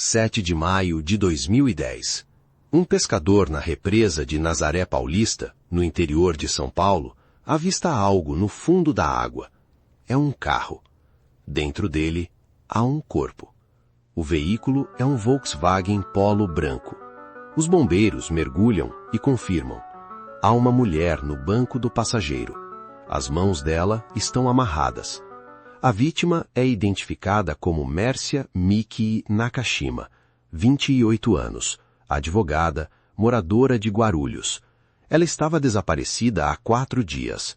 7 de maio de 2010. Um pescador na represa de Nazaré Paulista, no interior de São Paulo, avista algo no fundo da água. É um carro. Dentro dele, há um corpo. O veículo é um Volkswagen Polo branco. Os bombeiros mergulham e confirmam. Há uma mulher no banco do passageiro. As mãos dela estão amarradas. A vítima é identificada como Mércia Miki Nakashima, 28 anos, advogada, moradora de Guarulhos. Ela estava desaparecida há 4 dias.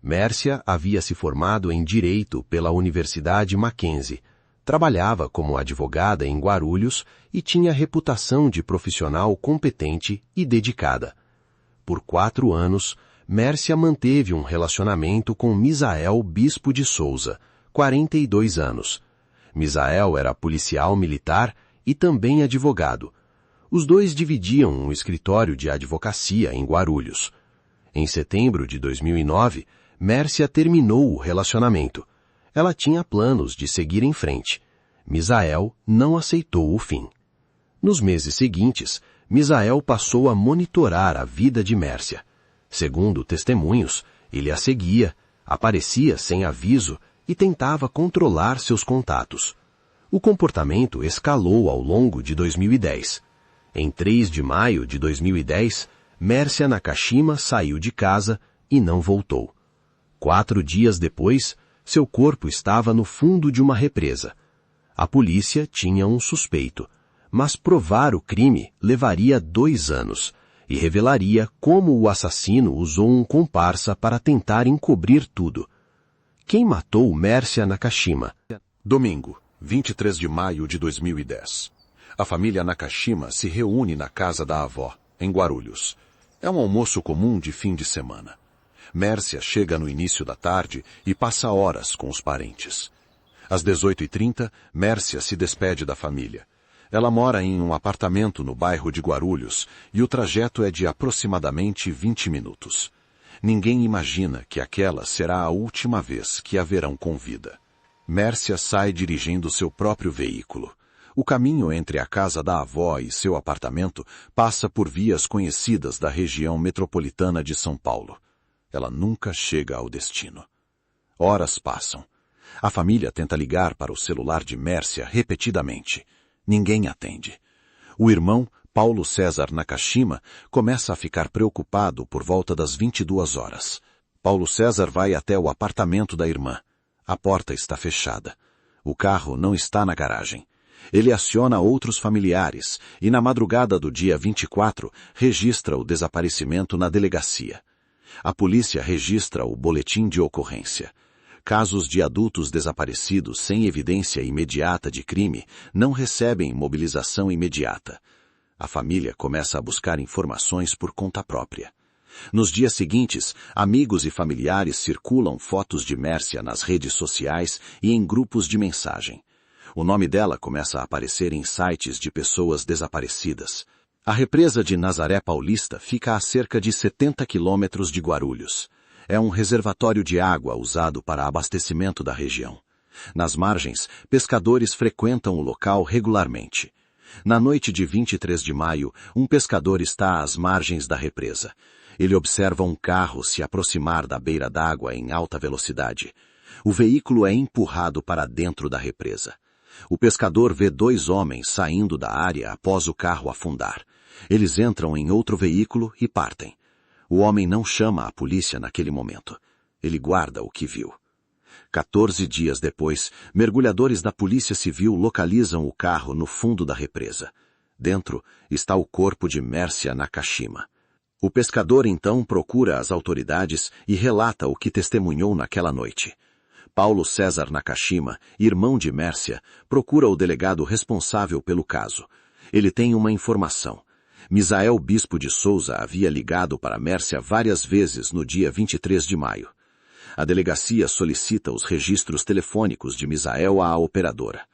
Mércia havia se formado em Direito pela Universidade Mackenzie, trabalhava como advogada em Guarulhos e tinha reputação de profissional competente e dedicada. Por 4 anos, Mércia manteve um relacionamento com Misael Bispo de Souza, 42 anos. Misael era policial militar e também advogado. Os dois dividiam um escritório de advocacia em Guarulhos. Em setembro de 2009, Mércia terminou o relacionamento. Ela tinha planos de seguir em frente. Misael não aceitou o fim. Nos meses seguintes, Misael passou a monitorar a vida de Mércia. Segundo testemunhos, ele a seguia, aparecia sem aviso e tentava controlar seus contatos. O comportamento escalou ao longo de 2010. Em 3 de maio de 2010, Mércia Nakashima saiu de casa e não voltou. 4 dias depois, seu corpo estava no fundo de uma represa. A polícia tinha um suspeito, mas provar o crime levaria 2 anos e revelaria como o assassino usou um comparsa para tentar encobrir tudo. Quem matou Mércia Nakashima? Domingo, 23 de maio de 2010. A família Nakashima se reúne na casa da avó, em Guarulhos. É um almoço comum de fim de semana. Mércia chega no início da tarde e passa horas com os parentes. Às 18h30, Mércia se despede da família. Ela mora em um apartamento no bairro de Guarulhos e o trajeto é de aproximadamente 20 minutos. Ninguém imagina que aquela será a última vez que a verão com vida. Mércia sai dirigindo seu próprio veículo. O caminho entre a casa da avó e seu apartamento passa por vias conhecidas da região metropolitana de São Paulo. Ela nunca chega ao destino. Horas passam. A família tenta ligar para o celular de Mércia repetidamente. Ninguém atende. O irmão, Paulo César Nakashima, começa a ficar preocupado por volta das 22 horas. Paulo César vai até o apartamento da irmã. A porta está fechada. O carro não está na garagem. Ele aciona outros familiares e na madrugada do dia 24 registra o desaparecimento na delegacia. A polícia registra o boletim de ocorrência. Casos de adultos desaparecidos sem evidência imediata de crime não recebem mobilização imediata. A família começa a buscar informações por conta própria. Nos dias seguintes, amigos e familiares circulam fotos de Mércia nas redes sociais e em grupos de mensagem. O nome dela começa a aparecer em sites de pessoas desaparecidas. A represa de Nazaré Paulista fica a cerca de 70 quilômetros de Guarulhos. É um reservatório de água usado para abastecimento da região. Nas margens, pescadores frequentam o local regularmente. Na noite de 23 de maio, um pescador está às margens da represa. Ele observa um carro se aproximar da beira d'água em alta velocidade. O veículo é empurrado para dentro da represa. O pescador vê 2 homens saindo da área após o carro afundar. Eles entram em outro veículo e partem. O homem não chama a polícia naquele momento. Ele guarda o que viu. 14 dias depois, mergulhadores da Polícia Civil localizam o carro no fundo da represa. Dentro está o corpo de Mércia Nakashima. O pescador então procura as autoridades e relata o que testemunhou naquela noite. Paulo César Nakashima, irmão de Mércia, procura o delegado responsável pelo caso. Ele tem uma informação. Misael Bispo de Souza havia ligado para Mércia várias vezes no dia 23 de maio. A delegacia solicita os registros telefônicos de Misael à operadora.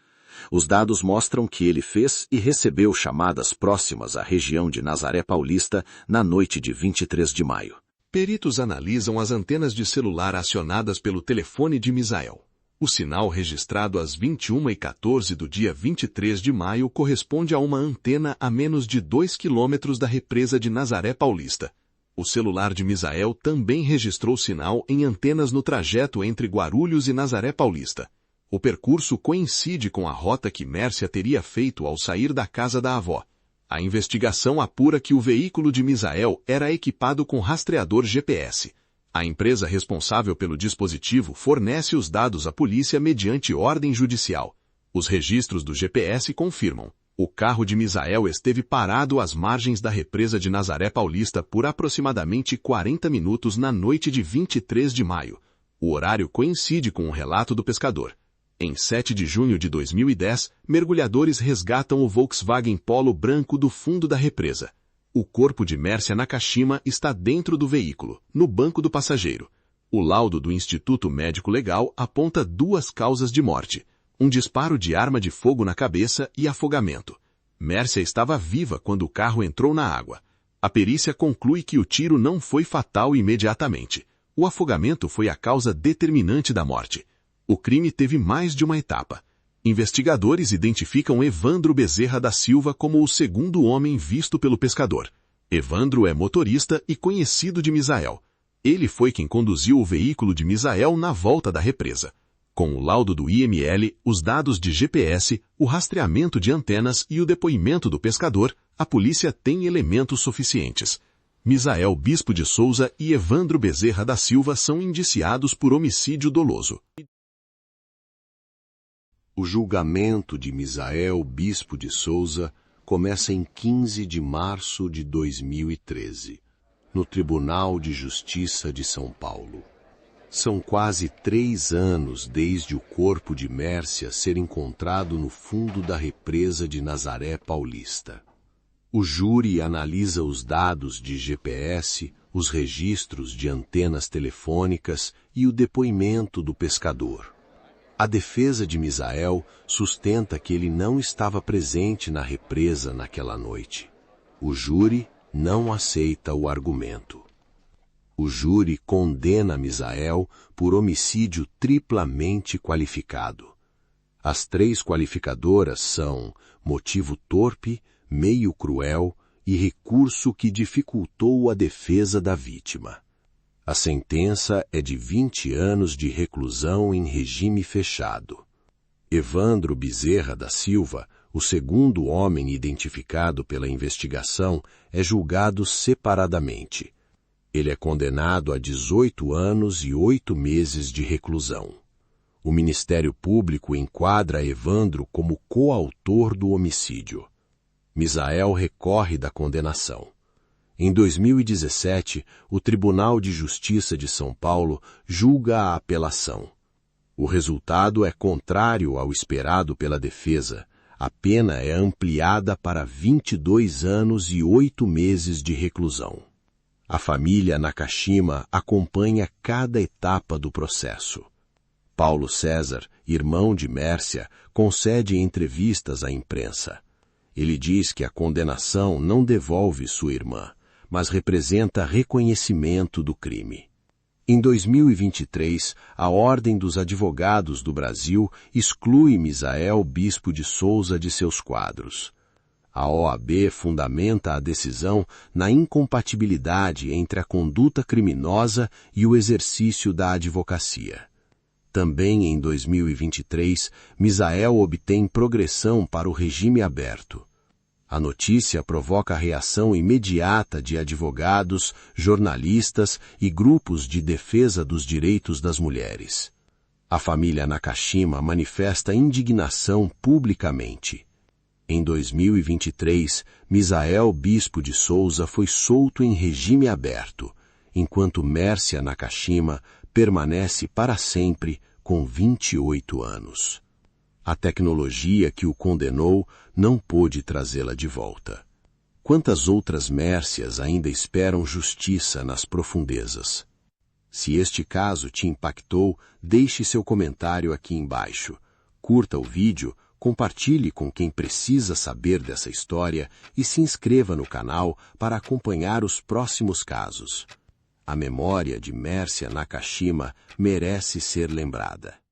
Os dados mostram que ele fez e recebeu chamadas próximas à região de Nazaré Paulista na noite de 23 de maio. Peritos analisam as antenas de celular acionadas pelo telefone de Misael. O sinal registrado às 21h14 do dia 23 de maio corresponde a uma antena a menos de 2 quilômetros da represa de Nazaré Paulista. O celular de Misael também registrou sinal em antenas no trajeto entre Guarulhos e Nazaré Paulista. O percurso coincide com a rota que Mércia teria feito ao sair da casa da avó. A investigação apura que o veículo de Misael era equipado com rastreador GPS. A empresa responsável pelo dispositivo fornece os dados à polícia mediante ordem judicial. Os registros do GPS confirmam. O carro de Misael esteve parado às margens da represa de Nazaré Paulista por aproximadamente 40 minutos na noite de 23 de maio. O horário coincide com o relato do pescador. Em 7 de junho de 2010, mergulhadores resgatam o Volkswagen Polo branco do fundo da represa. O corpo de Mércia Nakashima está dentro do veículo, no banco do passageiro. O laudo do Instituto Médico Legal aponta 2 causas de morte: um disparo de arma de fogo na cabeça e afogamento. Mércia estava viva quando o carro entrou na água. A perícia conclui que o tiro não foi fatal imediatamente. O afogamento foi a causa determinante da morte. O crime teve mais de uma etapa. Investigadores identificam Evandro Bezerra da Silva como o segundo homem visto pelo pescador. Evandro é motorista e conhecido de Misael. Ele foi quem conduziu o veículo de Misael na volta da represa. Com o laudo do IML, os dados de GPS, o rastreamento de antenas e o depoimento do pescador, a polícia tem elementos suficientes. Misael Bispo de Souza e Evandro Bezerra da Silva são indiciados por homicídio doloso. O julgamento de Misael Bispo de Souza começa em 15 de março de 2013, no Tribunal de Justiça de São Paulo. São quase 3 anos desde o corpo de Mércia ser encontrado no fundo da represa de Nazaré Paulista. O júri analisa os dados de GPS, os registros de antenas telefônicas e o depoimento do pescador. A defesa de Misael sustenta que ele não estava presente na represa naquela noite. O júri não aceita o argumento. O júri condena Misael por homicídio triplamente qualificado. As 3 qualificadoras são motivo torpe, meio cruel e recurso que dificultou a defesa da vítima. A sentença é de 20 anos de reclusão em regime fechado. Evandro Bezerra da Silva, o segundo homem identificado pela investigação, é julgado separadamente. Ele é condenado a 18 anos e 8 meses de reclusão. O Ministério Público enquadra Evandro como coautor do homicídio. Misael recorre da condenação. Em 2017, o Tribunal de Justiça de São Paulo julga a apelação. O resultado é contrário ao esperado pela defesa. A pena é ampliada para 22 anos e 8 meses de reclusão. A família Nakashima acompanha cada etapa do processo. Paulo César, irmão de Mércia, concede entrevistas à imprensa. Ele diz que a condenação não devolve sua irmã, mas representa reconhecimento do crime. Em 2023, a Ordem dos Advogados do Brasil exclui Misael Bispo de Souza de seus quadros. A OAB fundamenta a decisão na incompatibilidade entre a conduta criminosa e o exercício da advocacia. Também em 2023, Misael obtém progressão para o regime aberto. A notícia provoca a reação imediata de advogados, jornalistas e grupos de defesa dos direitos das mulheres. A família Nakashima manifesta indignação publicamente. Em 2023, Misael Bispo de Souza foi solto em regime aberto, enquanto Mércia Nakashima permanece para sempre com 28 anos. A tecnologia que o condenou não pôde trazê-la de volta. Quantas outras Mércias ainda esperam justiça nas profundezas? Se este caso te impactou, deixe seu comentário aqui embaixo. Curta o vídeo, compartilhe com quem precisa saber dessa história e se inscreva no canal para acompanhar os próximos casos. A memória de Mércia Nakashima merece ser lembrada.